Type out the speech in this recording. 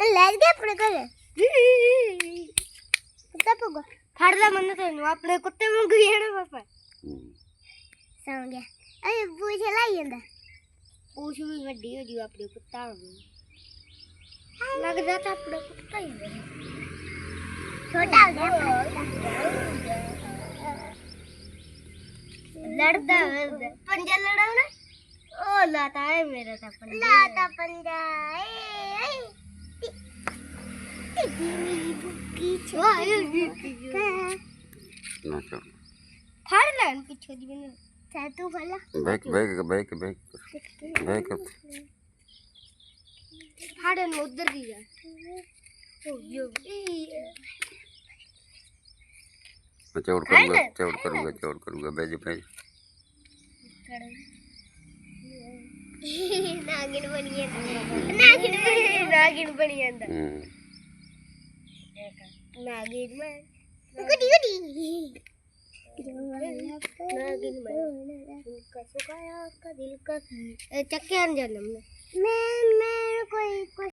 લાજ કે આપણે કરે કુત્તા પગો ફાડલા મને તો આપણે કુત્તે માં ગયેડો બાપા સમ ગયા અરે પૂછે લાઈ અંદર પૂછ भी ਵੱਡੀ ਹੋ ਜੂ ਆਪਣੇ ਕੁੱਤਾ ਹੋ ਲੱਗਦਾ ਤਾਂ ਆਪਣੇ ਕੁੱਤਾ ਹੀ ਹੈ ਛੋਟਾ ਹੋ ਗਿਆ लड़ता है पंजा लड़ाना ओ लाता है मेरा था पंजा लाता पंजा ना चल फाड़ लान पीछे दी मैंने तू फला बैक फाड़े न उधर की जा ओ यो चौड़ करूंगा बेज नागिन बनी अंदर नागिन में गुडी नागिन में उनका सुखाया का दिल का चक्के अंजन में मैं कोई